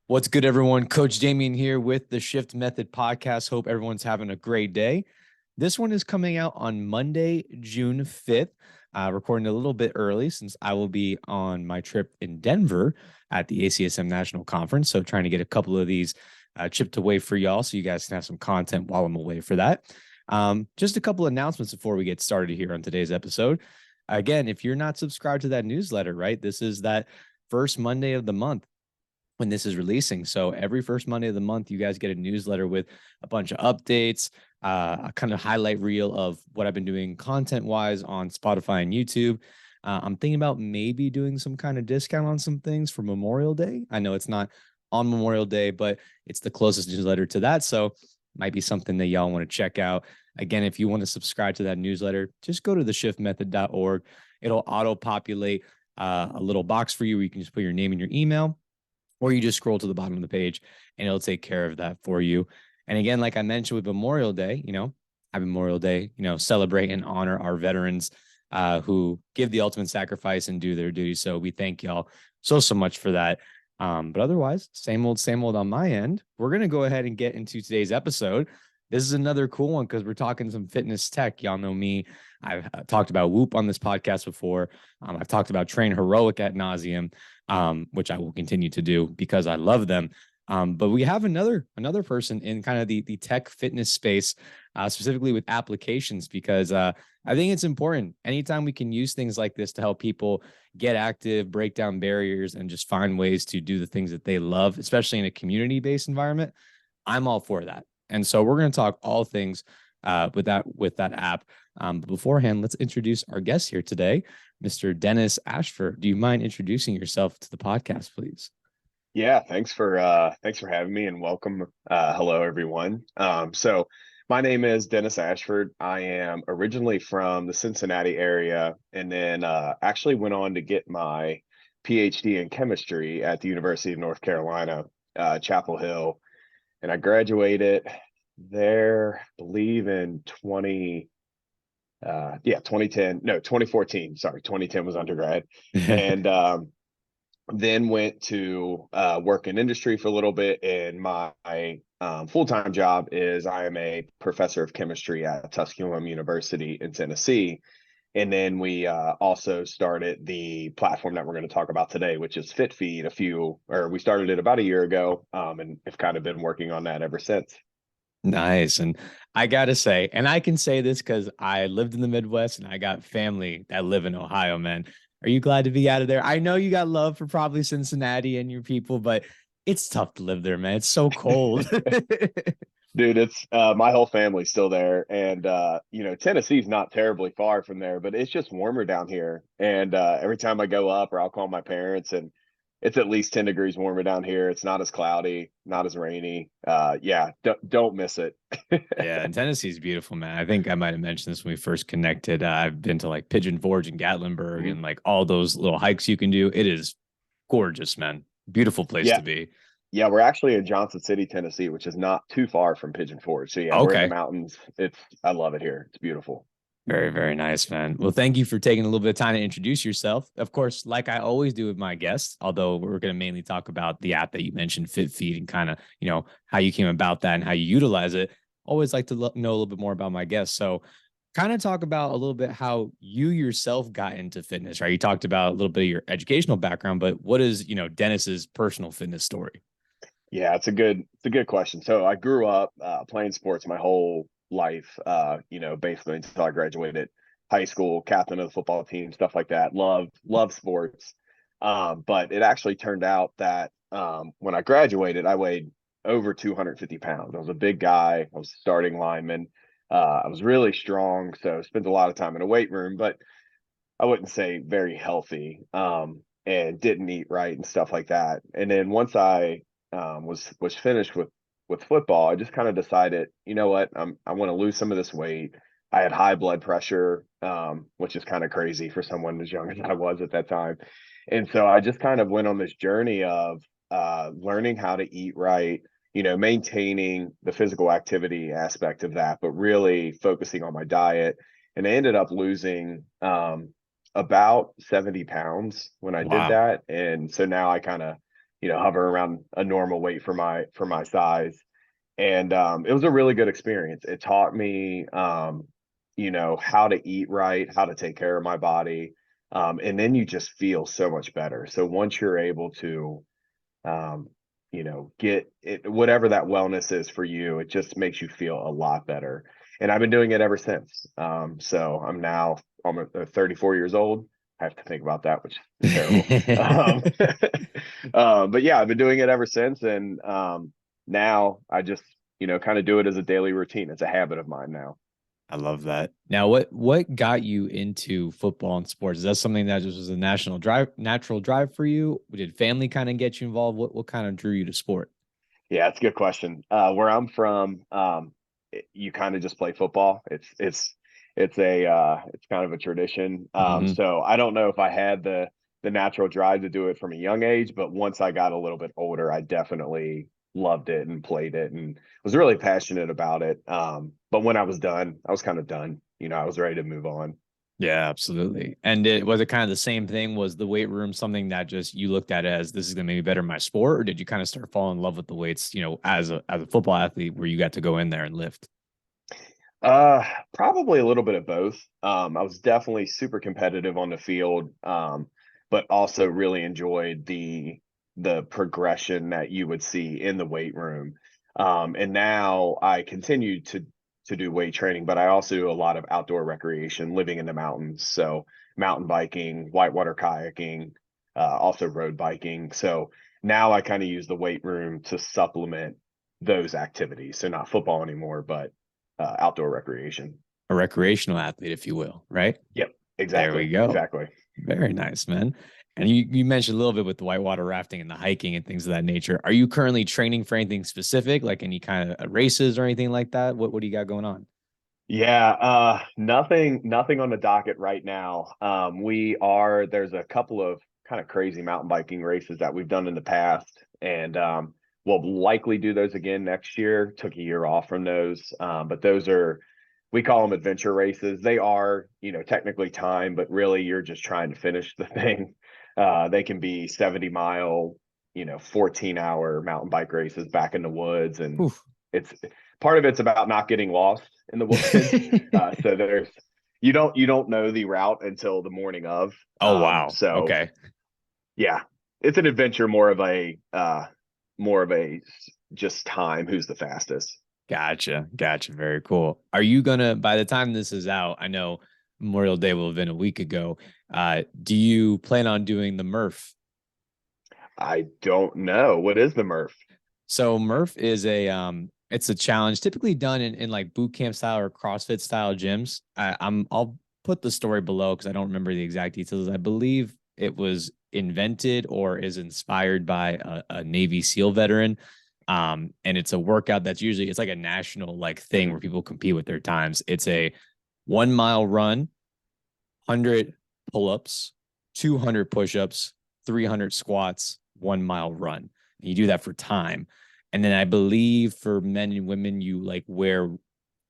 What's good, everyone? Coach Damien here with the Shift Method podcast. Hope everyone's having a great day. This one is coming out on Monday, June 5th. Recording a little bit early since I will be on my trip in Denver at the ACSM National Conference. So trying to get a couple of these chipped away for y'all so you guys can have some content while I'm away for that. Just a couple announcements before we get started here on today's episode. Again, if you're not subscribed to that newsletter, right, this is that first Monday of the month when this is releasing. So every first Monday of the month, you guys get a newsletter with a bunch of updates, a kind of highlight reel of what I've been doing content-wise on Spotify and YouTube. I'm thinking about maybe doing some kind of discount on some things for Memorial Day. I know it's not on Memorial Day, but it's the closest newsletter to that. So might be something that y'all want to check out. Again, if you want to subscribe to that newsletter, just go to theshiftmethod.org. It'll auto-populate a little box for you where you can just put your name and your email, or you just scroll to the bottom of the page and it'll take care of that for you. And again, like I mentioned with Memorial Day, happy Memorial Day, celebrate and honor our veterans who give the ultimate sacrifice and do their duty. So we thank y'all so much for that. But otherwise, same old on my end. We're going to go ahead and get into today's episode. This is another cool one because we're talking some fitness tech. Y'all know me. I've talked about Whoop on this podcast before. I've talked about Train Heroic ad nauseum, which I will continue to do because I love them. But we have another person in kind of the tech fitness space, specifically with applications, because I think it's important. Anytime we can use things like this to help people get active, break down barriers, and just find ways to do the things that they love, especially in a community-based environment, I'm all for that. And so we're going to talk all things with that app. But beforehand, let's introduce our guest here today, Mr. Dennis Ashford. Do you mind introducing yourself to the podcast, please? Yeah, thanks for having me and welcome. Hello, everyone. So my name is Dennis Ashford. I am originally from the Cincinnati area, and then actually went on to get my PhD in chemistry at the University of North Carolina, Chapel Hill, and I graduated there, I believe in 2010. No, 2014. Sorry, 2010 was undergrad, and then went to work in industry for a little bit. And my full-time job is I am a professor of chemistry at Tusculum University in Tennessee. And then we also started the platform that we're going to talk about today, which is FytFeed. We started it about a year ago, and have kind of been working on that ever since. Nice. And I got to say, and I can say this because I lived in the Midwest and I got family that live in Ohio, man. Are you glad to be out of there? I know you got love for probably Cincinnati and your people, but it's tough to live there, man. It's so cold. Dude, it's my whole family's still there, and Tennessee's not terribly far from there, but it's just warmer down here. And every time I go up, or I'll call my parents, and it's at least 10 degrees warmer down here. It's not as cloudy, not as rainy. Yeah, don't miss it. Yeah, and Tennessee's beautiful, man. I think I might have mentioned this when we first connected. I've been to like Pigeon Forge and Gatlinburg and like all those little hikes you can do. It is gorgeous, man. Beautiful place Yeah, to be. yeah, we're actually in Johnson City, Tennessee, which is not too far from Pigeon Forge. So yeah, we're in the Okay. mountains. I love it here. It's beautiful. Very, very nice, man. Well, thank you for taking a little bit of time to introduce yourself. Of course, like I always do with my guests, although we're going to mainly talk about the app that you mentioned, FytFeed, and kind of, how you came about that and how you utilize it. Always like to know a little bit more about my guests. So kind of talk about a little bit how you yourself got into fitness, right? You talked about a little bit of your educational background, but what is, Dennis's personal fitness story? Yeah, it's a good question. So I grew up playing sports my whole life, basically until I graduated high school, captain of the football team, stuff like that. Love sports. But it actually turned out that when I graduated, I weighed over 250 pounds. I was a big guy. I was a starting lineman. I was really strong, so spent a lot of time in a weight room, but I wouldn't say very healthy, and didn't eat right and stuff like that. And then once I was finished with football, I just kind of decided, you know what, I want to lose some of this weight. I had high blood pressure, which is kind of crazy for someone as young as I was at that time. And so I just kind of went on this journey of learning how to eat right, maintaining the physical activity aspect of that, but really focusing on my diet. And I ended up losing about 70 pounds when I did Wow. that. And so now I kind of hover around a normal weight for my size. And it was a really good experience. It taught me, how to eat right, how to take care of my body. And then you just feel so much better. So once you're able to, um, get it, whatever that wellness is for you, it just makes you feel a lot better. And I've been doing it ever since. So I'm now almost 34 years old. I have to think about that, which is terrible. But yeah, I've been doing it ever since. And now I just, kind of do it as a daily routine. It's a habit of mine now. I love that. Now, what got you into football and sports? Is that something that just was a natural drive for you? Did family kind of get you involved? What kind of drew you to sport? Yeah, it's a good question. Where I'm from, you kind of just play football. It's kind of a tradition. Hmm. So I don't know if I had the natural drive to do it from a young age, but once I got a little bit older, I definitely loved it and played it and was really passionate about it. But when I was done, I was kind of done. I was ready to move on. Yeah, absolutely. And was it kind of the same thing? Was the weight room something that just you looked at as this is going to make me better in my sport, or did you kind of start falling in love with the weights? As a football athlete, where you got to go in there and lift? Uh, Probably a little bit of both. I was definitely super competitive on the field, but also really enjoyed the progression that you would see in the weight room. And now I continue to do weight training, but I also do a lot of outdoor recreation, living in the mountains. So mountain biking, whitewater kayaking, also road biking. So now I kind of use the weight room to supplement those activities. So not football anymore, but outdoor recreation. A recreational athlete, if you will, right? Yep, There we exactly, go. exactly. Very nice, man. And you mentioned a little bit with the whitewater rafting and the hiking and things of that nature. Are you currently training for anything specific, like any kind of races or anything like that? What do you got going on? Yeah, nothing on the docket right now. There's a couple of kind of crazy mountain biking races that we've done in the past, and we'll likely do those again next year. Took a year off from those, but we call them adventure races. They are, technically timed, but really you're just trying to finish the thing. They can be 70-mile, 14-hour mountain bike races back in the woods, and Oof. it's part of it's about not getting lost in the woods. So you don't know the route until the morning of. Oh wow. So Okay. yeah, it's an adventure more of a just time who's the fastest. Gotcha. Gotcha. Very cool. Are you gonna, by the time this is out, I know Memorial Day will have been a week ago. Do you plan on doing the Murph? I don't know. What is the Murph? So Murph is it's a challenge typically done in like boot camp style or CrossFit style gyms. I'll put the story below because I don't remember the exact details. I believe it was invented or is inspired by a Navy SEAL veteran. And it's a workout that's usually it's like a national like thing Mhm. where people compete with their times. It's a 1 mile run, 100 pull-ups, 200 push-ups, 300 squats, 1 mile run. And you do that for time. And then I believe for men and women, you like wear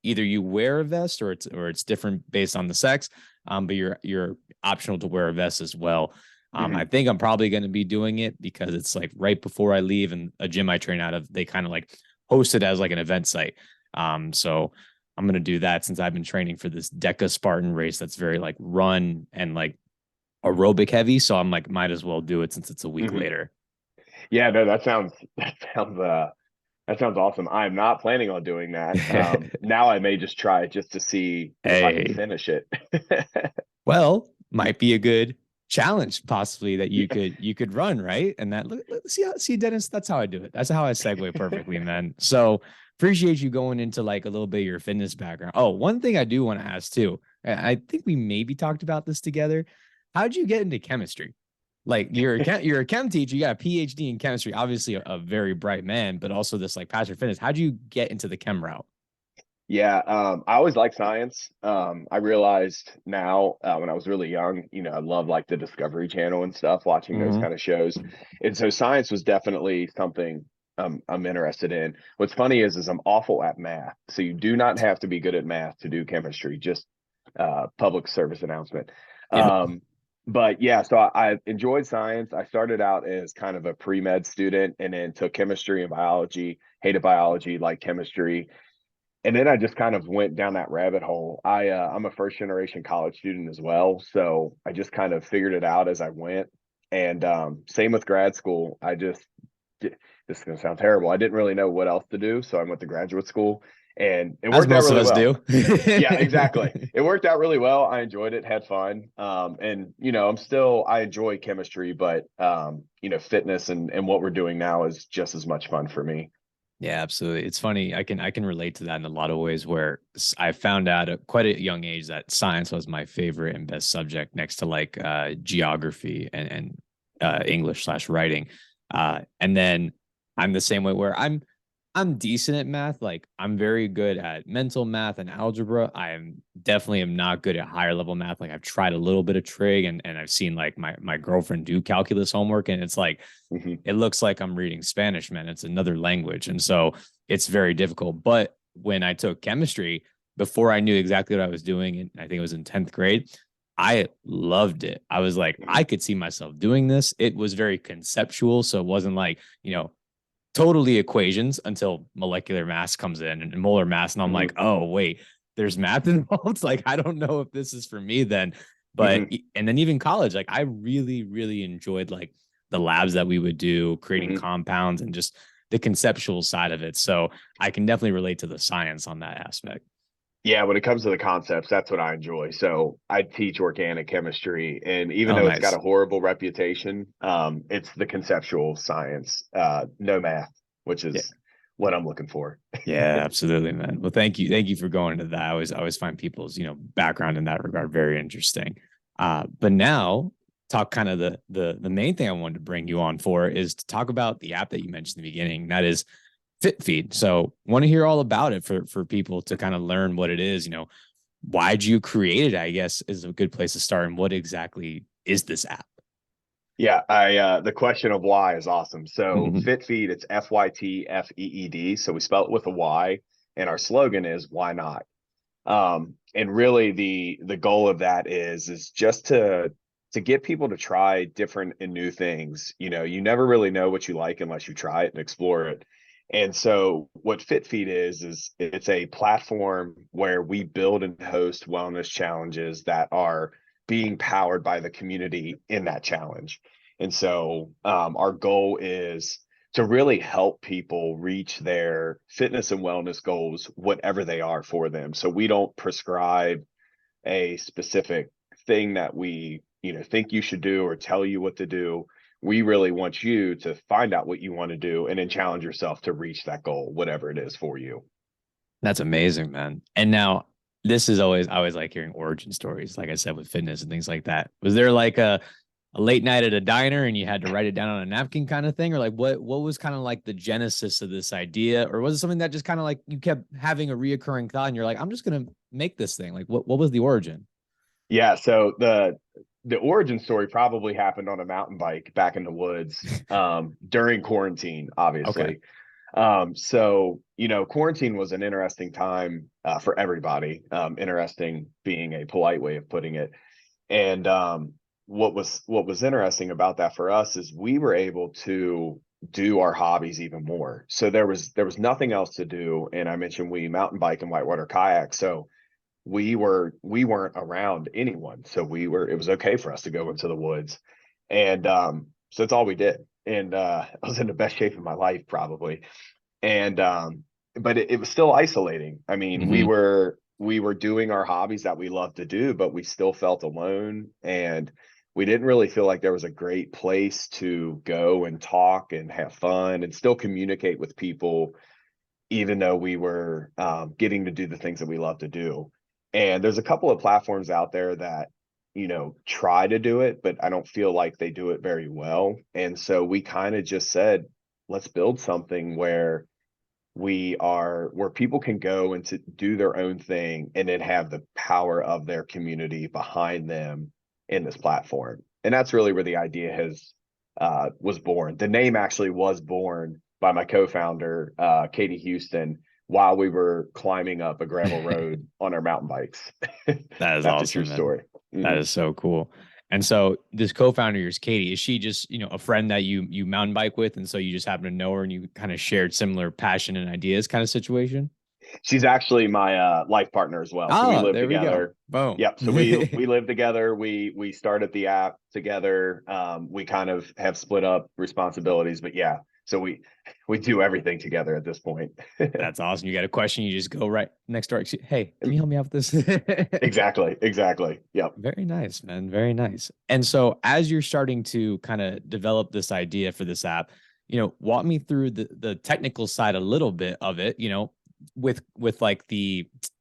either you wear a vest or it's different based on the sex. But you're optional to wear a vest as well. I Mhm. think I'm probably going to be doing it because it's like right before I leave and a gym I train out of, they kind of like host it as like an event site. So I'm going to do that since I've been training for this Deca Spartan race that's very like run and like aerobic heavy. So I'm like, might as well do it since it's a week Mhm. later. Yeah, no, that sounds awesome. I'm not planning on doing that. Now I may just try it just to see if I can Hey, finish it. well, might be a good challenge possibly that you could run, right? And that see Dennis, that's how I do it. That's how I segue perfectly, man. So appreciate you going into like a little bit of your fitness background. Oh, one thing I do want to ask too. I think we maybe talked about this together. How'd you get into chemistry? Like you're a chem teacher, you got a PhD in chemistry, obviously a very bright man, but also this like passion for fitness. How'd you get into the chem route? Yeah, I always liked science. I realized now when I was really young, I love like the Discovery Channel and stuff, watching those Mm-hmm. kind of shows. And so science was definitely something I'm interested in. What's funny is I'm awful at math. So you do not have to be good at math to do chemistry, just public service announcement. Yep. Um, But yeah, so I enjoyed science. I started out as kind of a pre-med student and then took chemistry and biology, hated biology, like chemistry. And then I just kind of went down that rabbit hole. I'm a first generation college student as well. So I just kind of figured it out as I went. And same with grad school. This is going to sound terrible. I didn't really know what else to do. So I went to graduate school and it As worked out most of really us well. do. Yeah, exactly. It worked out really well. I enjoyed it, had fun. And I enjoy chemistry, but fitness and what we're doing now is just as much fun for me. Yeah, absolutely. It's funny. I can relate to that in a lot of ways where I found out at quite a young age that science was my favorite and best subject next to like geography and English slash writing. And then I'm the same way where I'm decent at math. Like I'm very good at mental math and algebra. I am definitely am not good at higher level math. Like I've tried a little bit of trig and I've seen like my girlfriend do calculus homework and it's like Hmm. it looks like I'm reading Spanish, man. It's another language. And so it's very difficult. But when I took chemistry, before I knew exactly what I was doing, and I think it was in 10th grade, I loved it. I was like, Hmm. I could see myself doing this. It was very conceptual. So it wasn't like, totally equations until molecular mass comes in and molar mass. And I'm Hmm. like, oh, wait, there's math involved. Like, I don't know if this is for me then. But, Hmm. and then even college, like, I really, really enjoyed like the labs that we would do, creating Hmm. compounds and just the conceptual side of it. So I can definitely relate to the science on that aspect. Yeah, when it comes to the concepts, that's what I enjoy. So I teach organic chemistry, and even Oh, though it's got a nice. horrible reputation, it's the conceptual science, no math, which Yeah. is what I'm looking for. Yeah, absolutely, man. Well, thank you. Thank you for going into that. I always find people's, background in that regard very interesting. But now talk kind of the main thing I wanted to bring you on for is to talk about the app that you mentioned in the beginning. That is FytFeed. So want to hear all about it for people to kind of learn what it is, why'd you create it, I guess is a good place to start. And what exactly is this app? Yeah, I the question of why is awesome. So Mhm. FitFeed, it's FytFeed. So we spell it with a Y, and our slogan is why not? And really the goal of that is just to get people to try different and new things. You never really know what you like unless you try it and explore it. And so what FitFeed is it's a platform where we build and host wellness challenges that are being powered by the community in that challenge. And so our goal is to really help people reach their fitness and wellness goals, whatever they are for them. So we don't prescribe a specific thing that we, think you should do or tell you what to do. We really want you to find out what you want to do and then challenge yourself to reach that goal, whatever it is for you. That's amazing, man. And now this is always I always like hearing origin stories, like I said, with fitness and things like that. Was there like a late night at a diner and you had to write it down on a napkin kind of thing? Or like what was kind of like the genesis of this idea? Or was it something that just kind of like you kept having a reoccurring thought and you're like, I'm just gonna make this thing? Like what was the origin? Yeah, so the origin story probably happened on a mountain bike back in the woods during quarantine, Okay. obviously. So quarantine was an interesting time for everybody. Interesting being a polite way of putting it. And what was interesting about that for us is we were able to do our hobbies even more. So there was nothing else to do, and I mentioned we mountain bike and whitewater kayak. So we weren't around anyone, so it was okay for us to go into the woods, and so that's all we did. And I was in the best shape of my life probably, and but it was still isolating. I mean, we Mm-hmm. were we were doing our hobbies that we love to do, but we still felt alone, and we didn't really feel like there was a great place to go and talk and have fun and still communicate with people, even though we were getting to do the things that we love to do. And there's a couple of platforms out there that try to do it, but I don't feel like they do it very well. And so we kind of just said, let's build something where people can go and to do their own thing and then have the power of their community behind them in this platform. And that's really where the idea has was born. The name actually was born by my co-founder, Katie Houston, while we were climbing up a gravel road on our mountain bikes. That is That's a true awesome, man. story. That Hmm. is so cool. And so this co-founder of yours, Katie, is she just, a friend that you mountain bike with? And so you just happen to know her and you kind of shared similar passion and ideas kind of situation? She's actually my life partner as well. So we Oh, live there we go. together. Boom. Yep. So we live together. We started the app together. We kind of have split up responsibilities, but yeah. So we do everything together at this point. That's awesome. You got a question, you just go right next door. Hey, can you help me out with this? Exactly. Exactly. Yep. Very nice, man. Very nice. And so as you're starting to kind of develop this idea for this app, walk me through the technical side a little bit of it, with like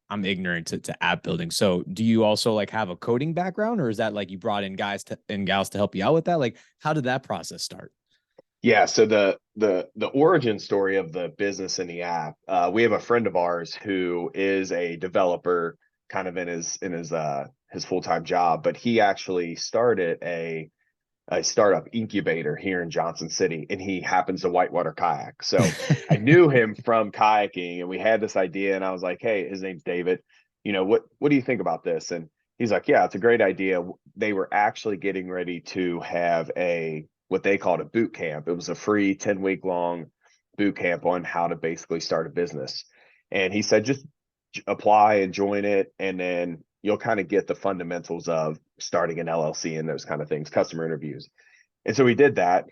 I'm ignorant to app building. So do you also like have a coding background, or is that like you brought in guys and gals to help you out with that? Like, how did that process start? Yeah, so the origin story of the business and the app, we have a friend of ours who is a developer, kind of in his full-time job, but he actually started a startup incubator here in Johnson City, and he happens to whitewater kayak. So I knew him from kayaking, and we had this idea, and I was like, "Hey, his name's David. What do you think about this?" And he's like, "Yeah, it's a great idea." They were actually getting ready to have a what they called a boot camp. It was a free 10-week long boot camp on how to basically start a business. And he said, just apply and join it, and then you'll kind of get the fundamentals of starting an LLC and those kind of things, customer interviews. And so we did that.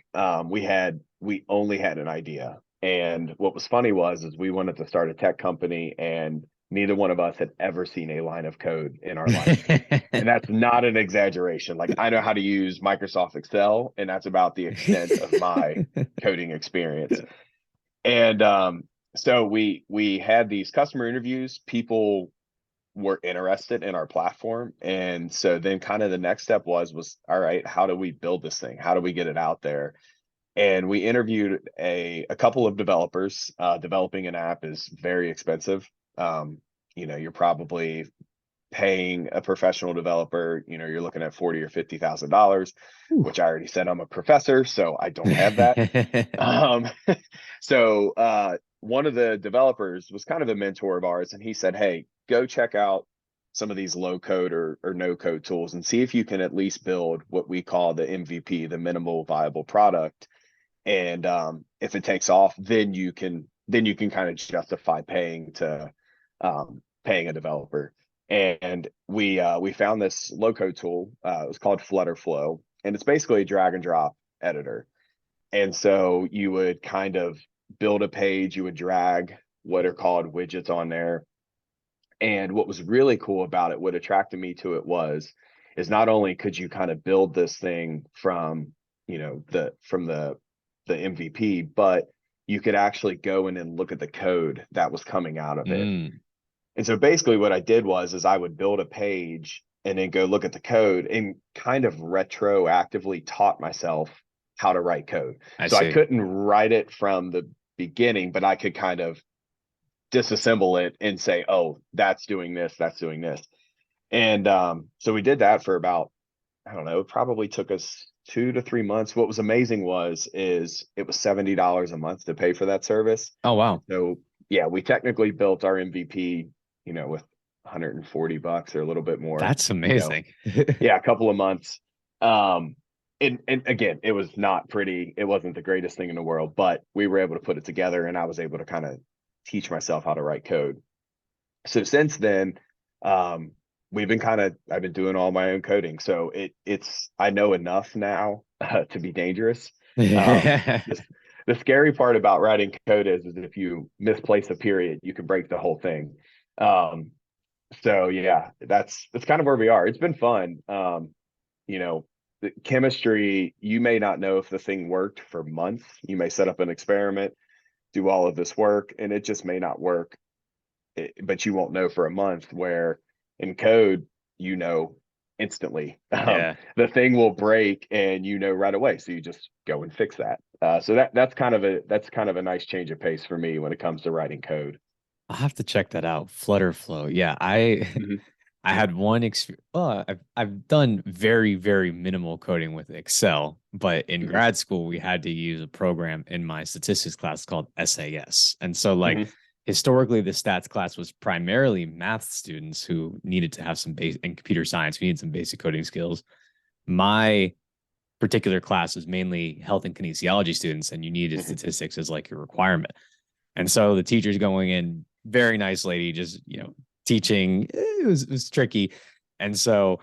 We only had an idea. And what was funny is we wanted to start a tech company, and neither one of us had ever seen a line of code in our life. And that's not an exaggeration. Like, I know how to use Microsoft Excel, and that's about the extent of my coding experience. And so we had these customer interviews. People were interested in our platform, and so then kind of the next step was all right, how do we build this thing? How do we get it out there? And we interviewed a couple of developers. Developing an app is very expensive. You're probably paying a professional developer, you're looking at $40,000 or $50,000, which I already said I'm a professor, so I don't have that. Um, so one of the developers was kind of a mentor of ours, and he said, "Hey, go check out some of these low code or no code tools and see if you can at least build what we call the MVP, the minimal viable product. And if it takes off, then you can kind of justify paying a developer." And we found this low code tool. It was called Flutterflow, and it's basically a drag and drop editor. And so you would kind of build a page, you would drag what are called widgets on there. And what was really cool about it, what attracted me to it is not only could you kind of build this thing from, the MVP, but you could actually go in and look at the code that was coming out of it. Mm, And so basically what I did is I would build a page and then go look at the code and kind of retroactively taught myself how to write code. I So I see. couldn't write it from the beginning, but I could kind of disassemble it and say, "Oh, that's doing this, that's doing this." And so we did that for about, I don't know, it probably took us 2 to 3 months. What was amazing is it was $70 a month to pay for that service. Oh, wow. So yeah, we technically built our MVP, with $140 or a little bit more, That's amazing. yeah, a couple of months. And again, it was not pretty. It wasn't the greatest thing in the world, but we were able to put it together, and I was able to kind of teach myself how to write code. So since then, um, I've been doing all my own coding. So I know enough now to be dangerous. The, the scary part about writing code is if you misplace a period, you can break the whole thing. Um, so yeah, that's kind of where we are. It's been fun. You know, the chemistry, you may not know if the thing worked for months. You may set up an experiment, do all of this work, and it just may not work. But you won't know for a month, where in code, instantly. Yeah. The thing will break and right away. So you just go and fix that. So that's kind of a nice change of pace for me when it comes to writing code. I'll have to check that out. Flutterflow. Yeah, I Mhm, I had one experience. Well, I've done very, very minimal coding with Excel, but in mhm, grad school, we had to use a program in my statistics class called SAS. And so, like, mhm. historically, the stats class was primarily math students who needed to have some base in computer science, we needed some basic coding skills. my particular class was mainly health and kinesiology students, and you needed Mhm. statistics as like your requirement. And so the teacher's going in, very nice lady, just, teaching. It was tricky. And so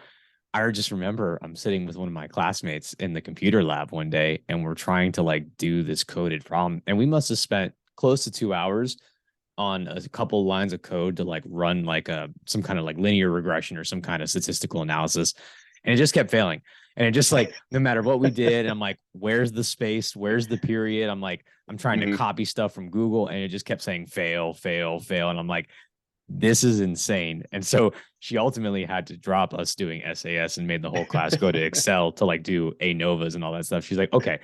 I just remember I'm sitting with one of my classmates in the computer lab one day, and we're trying to like do this coded problem. And we must have spent close to 2 hours on a couple lines of code to like run like some kind of like linear regression or some kind of statistical analysis. And it just kept failing. And it just like, no matter what we did, I'm like, where's the space? Where's the period? I'm trying to Mhm. copy stuff from Google, and it just kept saying fail, fail, fail. And I'm like, this is insane. And so she ultimately had to drop us doing SAS and made the whole class go to Excel to like do ANOVAs and all that stuff. She's like, okay,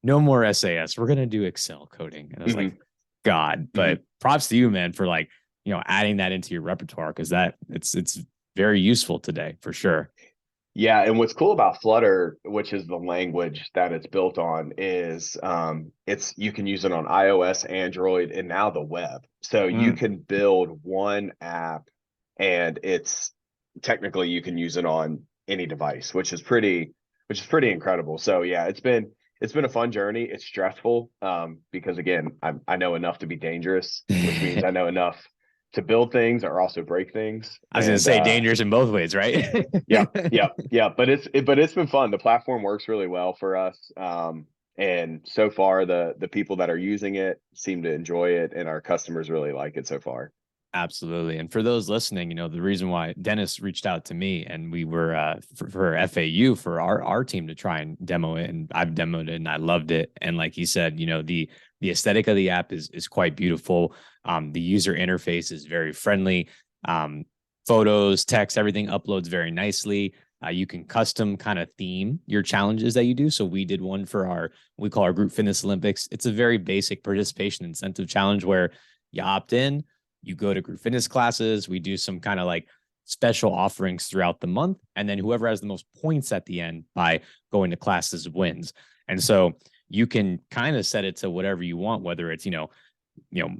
no more SAS. We're going to do Excel coding. And I was like, Mhm. God, Mhm. but props to you, man, for like, adding that into your repertoire, because it's very useful today for sure. Yeah, and what's cool about Flutter, which is the language that it's built on, is it's you can use it on iOS, Android, and now the web. So you Mm. can build one app, and it's technically you can use it on any device, which is pretty incredible. So yeah, it's been a fun journey. It's stressful because again, I know enough to be dangerous, which means I know enough to build things or also break things. I was going to And say dangerous in both ways, right? Yep, yep, yep. But it's been fun. The platform works really well for us. And so far the people that are using it seem to enjoy it, and our customers really like it so far. Absolutely. And for those listening, the reason why Dennis reached out to me and we were for FAU for our team to try and demo it, and I've demoed it and I loved it. And like he said, the aesthetic of the app is quite beautiful. The user interface is very friendly. Um, Photos, text, everything uploads very nicely. You can custom kind of theme your challenges that you do. So we did one for we call our group fitness Olympics. It's a very basic participation incentive challenge where you opt in, you go to group fitness classes. We do some kind of like special offerings throughout the month. And then whoever has the most points at the end by going to classes wins. And so you can kind of set it to whatever you want, whether it's,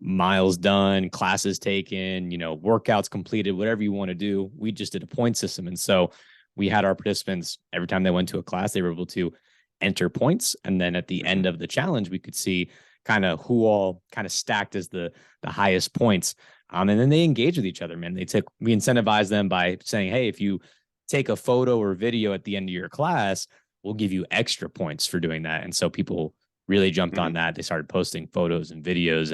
miles done, classes taken, workouts completed, whatever you want to do. We just did a point system. And so we had our participants, every time they went to a class, they were able to enter points. And then at the Mhm. end of the challenge, we could see kind of who all kind of stacked as the highest points. And then they engage with each other, man. We incentivize them by saying, hey, if you take a photo or video at the end of your class, we'll give you extra points for doing that. And so people really jumped on Mhm. that. They started posting photos and videos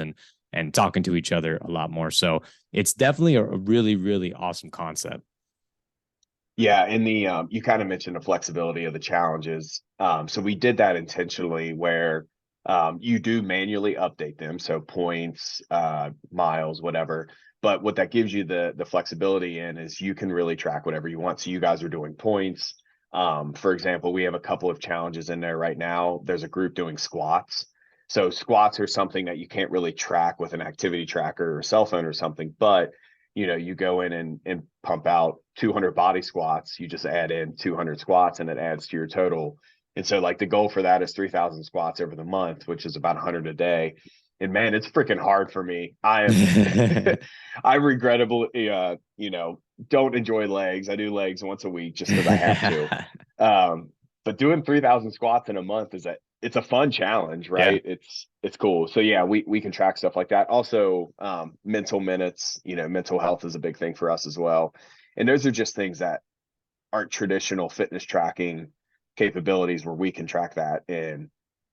and talking to each other a lot more. So it's definitely a really, really awesome concept. Yeah, and the you kind of mentioned the flexibility of the challenges. So we did that intentionally where you do manually update them, so points, miles, whatever. But what that gives you the flexibility in is you can really track whatever you want. So you guys are doing points. For example, we have a couple of challenges in there right now. There's a group doing squats. So squats are something that you can't really track with an activity tracker or a cell phone or something, but you go in and pump out 200 body squats, you just add in 200 squats and it adds to your total. And so like the goal for that is 3,000 squats over the month, which is about 100 a day. And man, it's freaking hard for me. I am I regrettably don't enjoy legs. I do legs once a week just because I have to. Um, but doing 3,000 squats in a month it's a fun challenge, Yeah. right? It's cool. So yeah, we can track stuff like that. Also, mental minutes, mental health is a big thing for us as well. And those are just things that aren't traditional fitness tracking capabilities where we can track that in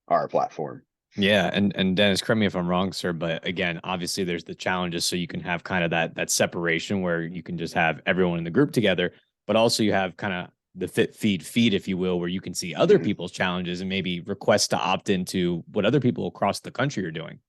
our platform. Yeah, and Dennis, correct me if I'm wrong, sir, but again, obviously there's the challenges, so you can have kind of that separation where you can just have everyone in the group together, but also you have kind of the FytFeed feed, if you will, where you can see other Mhm. people's challenges and maybe request to opt into what other people across the country are doing.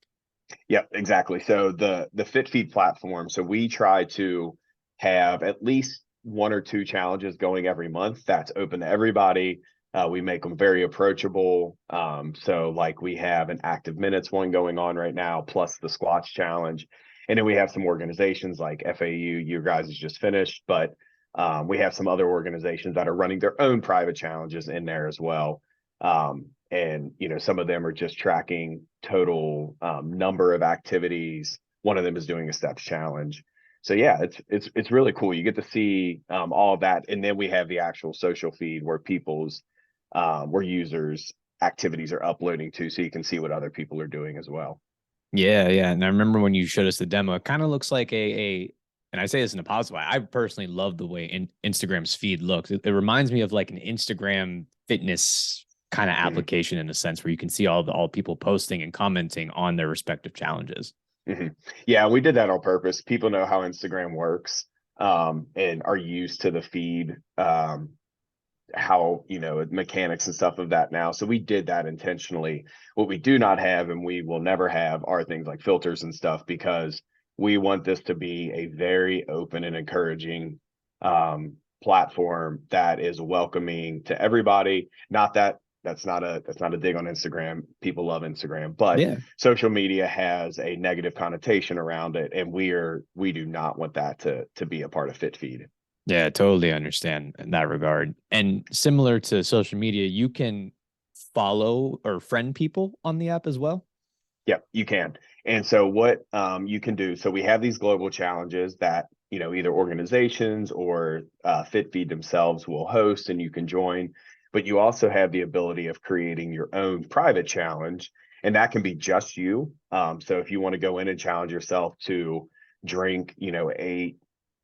Yep, exactly. So the FitFeed platform, so we try to have at least one or two challenges going every month that's open to everybody. We make them very approachable. So like we have an active minutes one going on right now, plus the squats challenge. And then we have some organizations like FAU, you guys has just finished, but we have some other organizations that are running their own private challenges in there as well. And some of them are just tracking total number of activities. One of them is doing a steps challenge. So yeah, it's really cool. You get to see all of that, and then we have the actual social feed where people's where users activities are uploading to, so you can see what other people are doing as well. Yeah, yeah. And I remember when you showed us the demo, it kind of looks like and I say this in a positive way. I personally love the way Instagram's feed looks. It reminds me of like an Instagram fitness kind of Mhm. application in a sense where you can see all people posting and commenting on their respective challenges. Yeah, we did that on purpose. People know how Instagram works, and are used to the feed, how, mechanics and stuff of that now. So we did that intentionally. What we do not have, and we will never have, are things like filters and stuff, because we want this to be a very open and encouraging platform that is welcoming to everybody. Not that that's not a dig on Instagram. People love Instagram, but Yeah. social media has a negative connotation around it, and we do not want that to be a part of FytFeed. Yeah, totally understand in that regard. And similar to social media, you can follow or friend people on the app as well. Yep, you can. And so what you can do, so we have these global challenges that, either organizations or FitFeed themselves will host and you can join, but you also have the ability of creating your own private challenge, and that can be just you. So if you want to go in and challenge yourself to drink, 8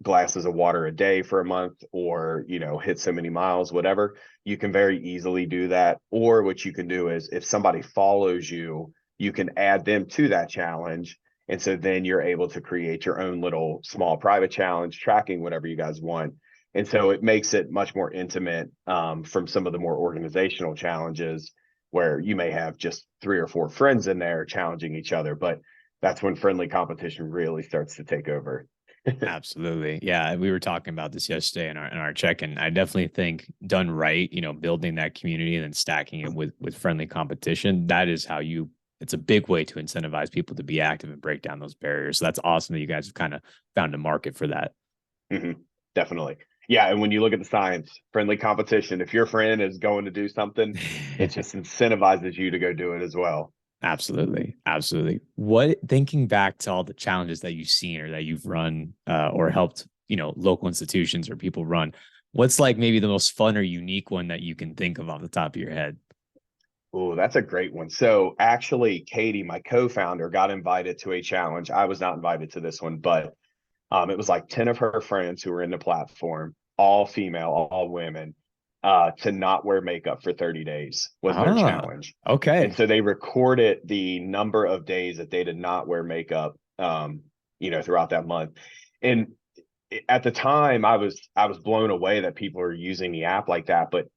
glasses of water a day for a month, or, hit so many miles, whatever, you can very easily do that. Or what you can do is, if somebody follows you, you can add them to that challenge. And so then you're able to create your own little small private challenge, tracking whatever you guys want. And so it makes it much more intimate, from some of the more organizational challenges where you may have just 3 or 4 friends in there challenging each other. But that's when friendly competition really starts to take over. Absolutely. Yeah, we were talking about this yesterday in our check-in. I definitely think done right, building that community and then stacking it with friendly competition, that is how it's a big way to incentivize people to be active and break down those barriers. So that's awesome that you guys have kind of found a market for that. Definitely. Yeah. And when you look at the science, friendly competition, if your friend is going to do something, it just incentivizes you to go do it as well. Absolutely. Absolutely. What thinking back to all the challenges that you've seen or that you've run or helped, local institutions or people run, what's like maybe the most fun or unique one that you can think of off the top of your head? Oh, that's a great one. So actually, Katie, my co-founder, got invited to a challenge. I was not invited to this one, but it was like 10 of her friends who were in the platform, all female, all women, to not wear makeup for 30 days was their Ah, challenge. And okay. so they recorded the number of days that they did not wear makeup, throughout that month. And at the time, I was blown away that people are using the app like that, but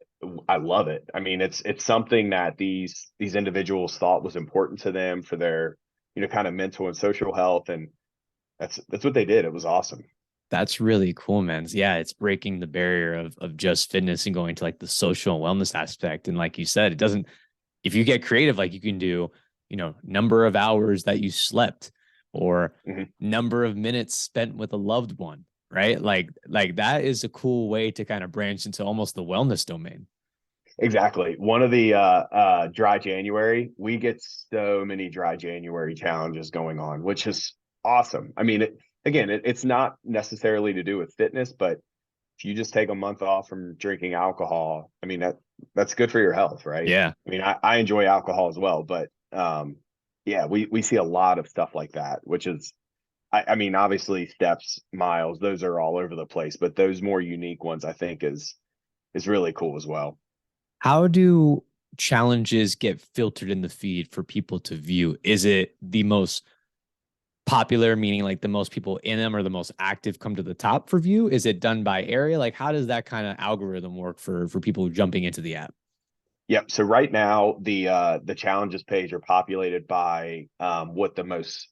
I love it. I mean, it's something that these individuals thought was important to them for their, kind of mental and social health, and that's what they did. It was awesome. That's really cool, man. Yeah, it's breaking the barrier of just fitness and going to like the social and wellness aspect. And like you said, it doesn't, if you get creative, like you can do, number of hours that you slept or Mhm. number of minutes spent with a loved one, right? Like that is a cool way to kind of branch into almost the wellness domain. Exactly. One of the dry January, we get so many dry January challenges going on, which is awesome. I mean, it's not necessarily to do with fitness, but if you just take a month off from drinking alcohol, I mean, that's good for your health, right? Yeah. I mean, I enjoy alcohol as well, but yeah, we see a lot of stuff like that, which is, I mean, obviously steps, miles, those are all over the place, but those more unique ones, I think, is really cool as well. How do challenges get filtered in the feed for people to view? Is it the most popular, meaning like the most people in them or the most active come to the top for view? Is it done by area? Like how does that kind of algorithm work for people jumping into the app? Yep. So right now the challenges page are populated by what the most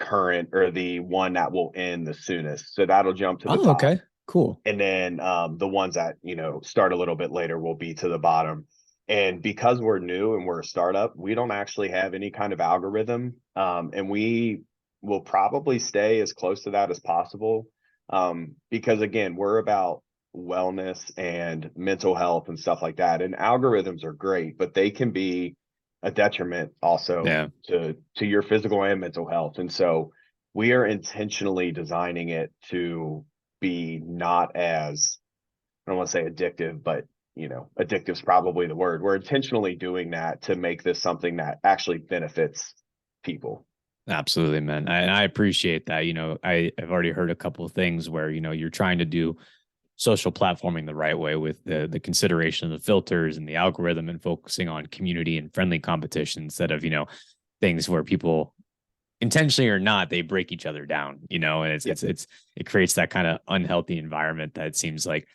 current, or the one that will end the soonest. So that'll jump to the Oh, top. okay. Cool. And then the ones that, start a little bit later will be to the bottom. And because we're new and we're a startup, we don't actually have any kind of algorithm. And we will probably stay as close to that as possible. Because again, we're about wellness and mental health and stuff like that. And algorithms are great, but they can be a detriment also Yeah. to your physical and mental health. And so we are intentionally designing it to be not as, I don't want to say addictive, but addictive is probably the word. We're intentionally doing that to make this something that actually benefits people. Absolutely, man. I appreciate that. I've already heard a couple of things where, you're trying to do social platforming the right way with the consideration of the filters and the algorithm and focusing on community and friendly competition instead of, things where people intentionally or not, they break each other down, and it creates that kind of unhealthy environment that it seems like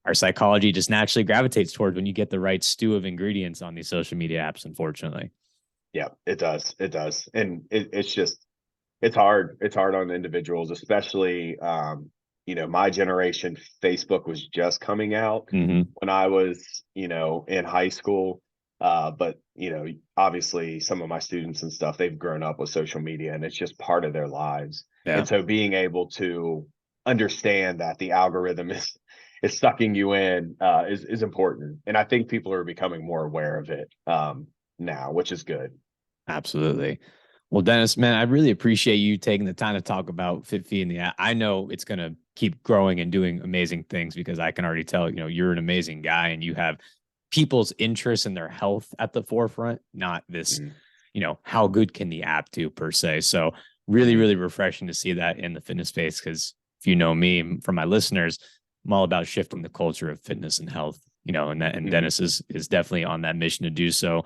our psychology just naturally gravitates towards when you get the right stew of ingredients on these social media apps, unfortunately. Yeah, it does. It does. And it's hard. It's hard on individuals, especially, my generation. Facebook was just coming out Mm-hmm. when I was, in high school. But, obviously some of my students and stuff, they've grown up with social media and it's just part of their lives. Yeah, And so being able to understand that the algorithm is sucking you in is important. And I think people are becoming more aware of it now, which is good. absolutely. Well, Dennis, man, I really appreciate you taking the time to talk about FitFeed and the app. I know it's going to keep growing and doing amazing things because I can already tell, you're an amazing guy and you have people's interests in their health at the forefront, not this, Mhm. how good can the app do per se. So really, Mhm. really refreshing to see that in the fitness space. Because if you know me, from my listeners, I'm all about shifting the culture of fitness and health, and Mhm. Dennis is definitely on that mission to do so.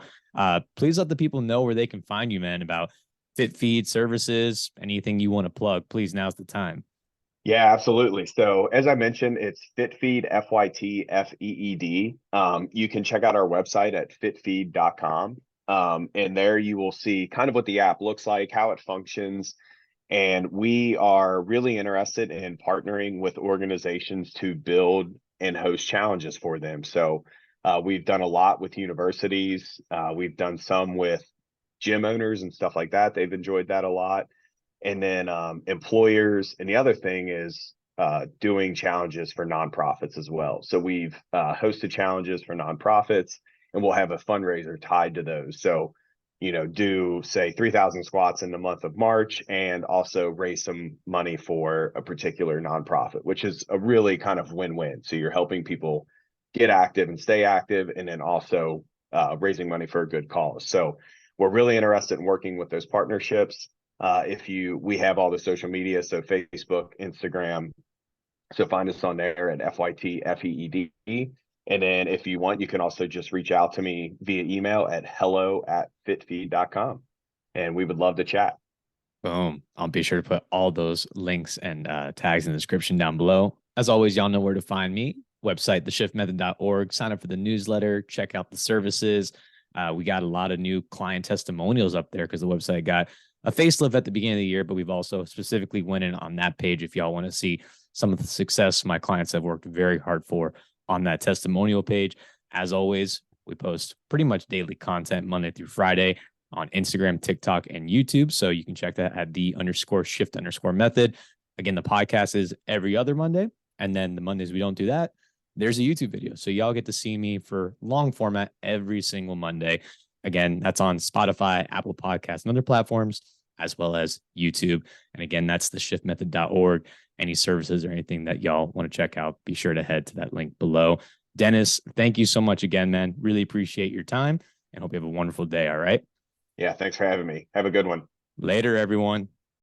Please let the people know where they can find you, man, about FitFeed services, anything you want to plug. Please, now's the time. Yeah, absolutely. So as I mentioned, it's FytFeed, FytFeed. You can check out our website at FytFeed.com. And there you will see kind of what the app looks like, how it functions. And we are really interested in partnering with organizations to build and host challenges for them. So we've done a lot with universities. We've done some with gym owners and stuff like that. They've enjoyed that a lot. And then employers. And the other thing is doing challenges for nonprofits as well. So we've hosted challenges for nonprofits, and we'll have a fundraiser tied to those. So, do say 3,000 squats in the month of March and also raise some money for a particular nonprofit, which is a really kind of win-win. So you're helping people get active and stay active, and then also raising money for a good cause. So we're really interested in working with those partnerships. We have all the social media, so Facebook, Instagram. So find us on there at FytFeed. And then if you want, you can also just reach out to me via email at hello@fitfeed.com. And we would love to chat. Boom. I'll be sure to put all those links and tags in the description down below. As always, y'all know where to find me. Website, theshiftmethod.org. Sign up for the newsletter. Check out the services. We got a lot of new client testimonials up there because the website got a facelift at the beginning of the year, but we've also specifically went in on that page if y'all want to see some of the success my clients have worked very hard for on that testimonial page. As always, we post pretty much daily content Monday through Friday on Instagram, TikTok, and YouTube. So you can check that at the_shift_method. Again, the podcast is every other Monday. And then the Mondays we don't do that, there's a YouTube video. So y'all get to see me for long format every single Monday. Again, that's on Spotify, Apple Podcasts, and other platforms, as well as YouTube. And again, that's theshiftmethod.org. Any services or anything that y'all want to check out, be sure to head to that link below. Dennis, thank you so much again, man. Really appreciate your time and hope you have a wonderful day. All right. Yeah, thanks for having me. Have a good one. Later, everyone.